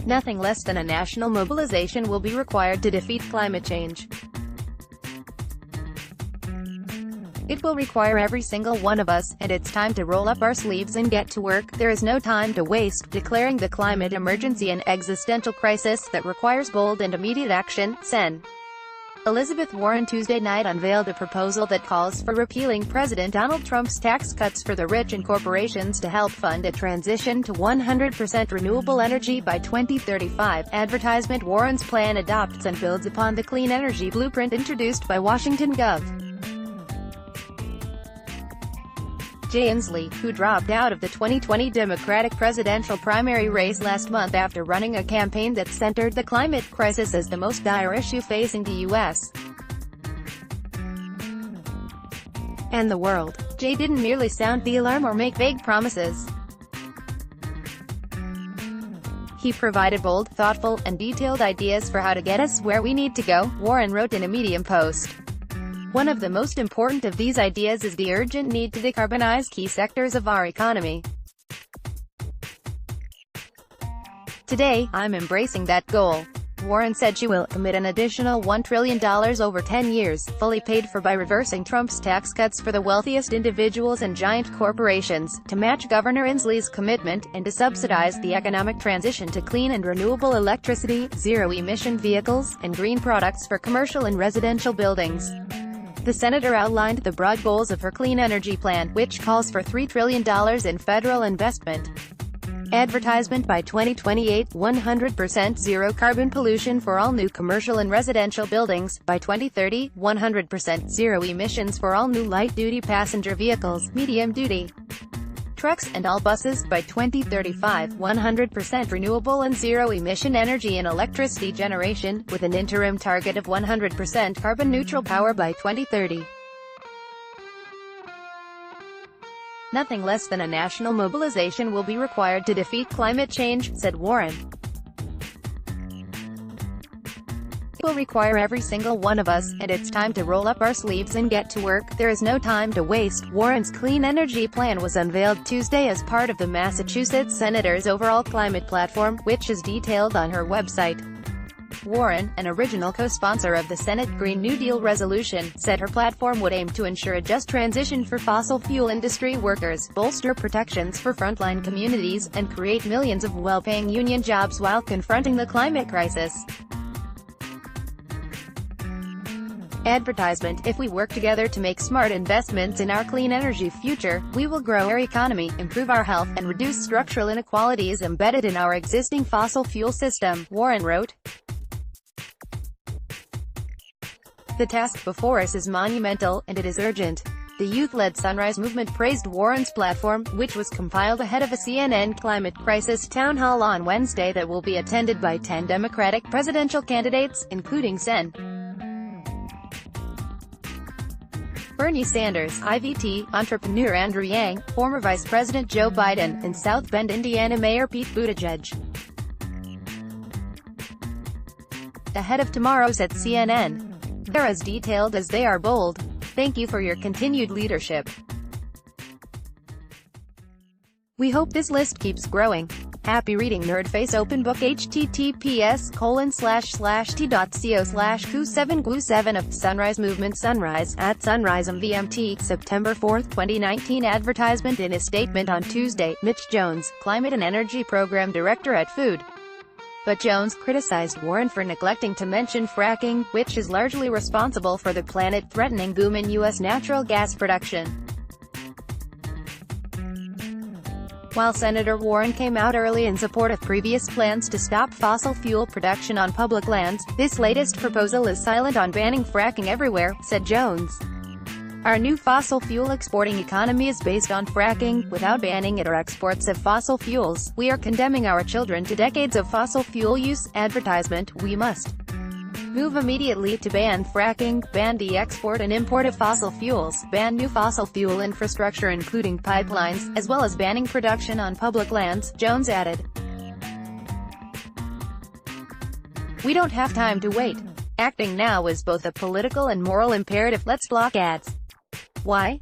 Nothing less than a national mobilization will be required to defeat climate change. It will require every single one of us, and it's time to roll up our sleeves and get to work. There is no time to waste, declaring the climate emergency an existential crisis that requires bold and immediate action. Sen. Elizabeth Warren Tuesday night unveiled a proposal that calls for repealing President Donald Trump's tax cuts for the rich and corporations to help fund a transition to 100% renewable energy by 2035. Advertisement. Warren's plan adopts and builds upon the clean energy blueprint introduced by Washington Gov. Jay Inslee, who dropped out of the 2020 Democratic presidential primary race last month after running a campaign that centered the climate crisis as the most dire issue facing the U.S. and the world. Jay didn't merely sound the alarm or make vague promises. He provided bold, thoughtful, and detailed ideas for how to get us where we need to go, Warren wrote in a Medium post. One of the most important of these ideas is the urgent need to decarbonize key sectors of our economy. Today, I'm embracing that goal. Warren said she will commit an additional $1 trillion over 10 years, fully paid for by reversing Trump's tax cuts for the wealthiest individuals and giant corporations, to match Governor Inslee's commitment, and to subsidize the economic transition to clean and renewable electricity, zero-emission vehicles, and green products for commercial and residential buildings. The senator outlined the broad goals of her clean energy plan, which calls for $3 trillion in federal investment. Advertisement. By 2028, 100% zero carbon pollution for all new commercial and residential buildings. By 2030, 100% zero emissions for all new light-duty passenger vehicles, medium-duty trucks, and all buses. By 2035, 100% renewable and zero-emission energy and electricity generation, with an interim target of 100% carbon-neutral power by 2030. Nothing less than a national mobilization will be required to defeat climate change, said Warren. It will require every single one of us, and it's time to roll up our sleeves and get to work. There is no time to waste. Warren's clean energy plan was unveiled Tuesday as part of the Massachusetts Senator's overall climate platform, which is detailed on her website. Warren, an original co-sponsor of the Senate Green New Deal resolution, said her platform would aim to ensure a just transition for fossil fuel industry workers, bolster protections for frontline communities, and create millions of well-paying union jobs while confronting the climate crisis. Advertisement. If we work together to make smart investments in our clean energy future, we will grow our economy, improve our health, and reduce structural inequalities embedded in our existing fossil fuel system, Warren wrote. The task before us is monumental, and it is urgent. The youth-led Sunrise Movement praised Warren's platform, which was compiled ahead of a CNN climate crisis town hall on Wednesday that will be attended by 10 Democratic presidential candidates, including Sen. Bernie Sanders, IVT, entrepreneur Andrew Yang, former Vice President Joe Biden, and South Bend, Indiana Mayor Pete Buttigieg. Ahead of tomorrow's at CNN. They're as detailed as they are bold. Thank you for your continued leadership. We hope this list keeps growing. Happy reading. Nerdface Open Book https://t.co/q7glue7 of Sunrise Movement. Sunrise, at Sunrise MVMT, September 4, 2019. Advertisement. In a statement on Tuesday, Mitch Jones, Climate and Energy Program Director at Food. But Jones criticized Warren for neglecting to mention fracking, which is largely responsible for the planet-threatening boom in U.S. natural gas production. While Senator Warren came out early in support of previous plans to stop fossil fuel production on public lands, this latest proposal is silent on banning fracking everywhere, said Jones. Our new fossil fuel exporting economy is based on fracking. Without banning it or exports of fossil fuels, we are condemning our children to decades of fossil fuel use. Advertisement. We must move immediately to ban fracking, ban the export and import of fossil fuels, ban new fossil fuel infrastructure including pipelines, as well as banning production on public lands, Jones added. We don't have time to wait. Acting now is both a political and moral imperative. Let's block ads. Why?